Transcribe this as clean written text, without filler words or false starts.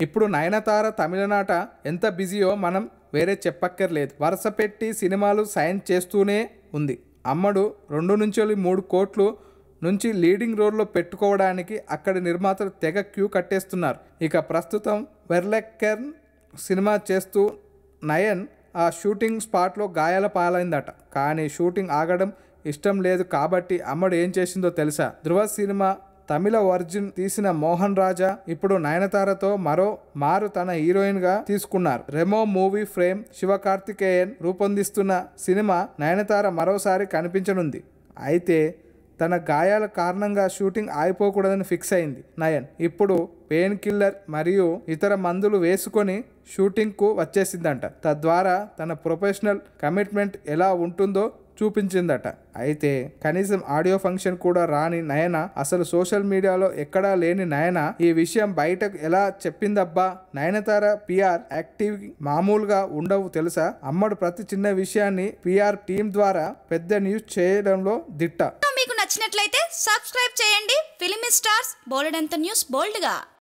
ఇప్పుడు నయనతార తమిళనాట ఎంత బిజీయో మనం వేరే చెప్పక్కర్లేదు. వరుస పెట్టి సినిమాలు సైన్ చేస్తూనే ఉంది. అమ్మడు 2-3 కోట్లు నుంచి లీడింగ్ రోల్లో పెట్టుకోవడానికి అక్కడి నిర్మాతలు తెగ క్యూ కట్టేస్తున్నారు. ఇక ప్రస్తుతం వెర్లెక్కర్న్ సినిమా చేస్తూ నయన్ ఆ షూటింగ్ స్పాట్లో గాయాల పాలైందట. కానీ షూటింగ్ ఆగడం ఇష్టం లేదు కాబట్టి అమ్మడు ఏం చేసిందో తెలుసా? ధృవ సినిమా తమిళ వర్జిన్ తీసిన మోహన్ రాజా ఇప్పుడు నయనతారతో మరో మారు తన హీరోయిన్ గా తీసుకున్నారు. రెమో మూవీ ఫ్రేమ్ శివకార్తికేయన్ రూపొందిస్తున్న సినిమా నయనతార మరోసారి కనిపించనుంది. అయితే తన గాయాల కారణంగా షూటింగ్ ఆగిపోకూడదని ఫిక్స్ అయింది నయన్. ఇప్పుడు పెయిన్ కిల్లర్ మరియు ఇతర మందులు వేసుకొని షూటింగ్కు వచ్చేసిందంట. తద్వారా తన ప్రొఫెషనల్ కమిట్మెంట్ ఎలా ఉంటుందో చూపించిందట. అయితే కనీసం ఆడియో ఫంక్షన్ కూడా రాని నయన, అసలు సోషల్ మీడియాలో ఎక్కడా లేని నయన ఈ విషయం బయటకు ఎలా చెప్పిందబ్బా? నయనతార పిఆర్ యాక్టివ్ మామూలుగా ఉండవు తెలుసా? అమ్మడు ప్రతి చిన్న విషయాన్ని పిఆర్ టీం ద్వారా పెద్ద న్యూస్ చేయడంలో దిట్ట. మీకు నచ్చినట్లయితే సబ్స్క్రైబ్ చేయండి. ఫిలిమి స్టార్స్ బోల్డ్ అంత న్యూస్ బోల్డ్ గా.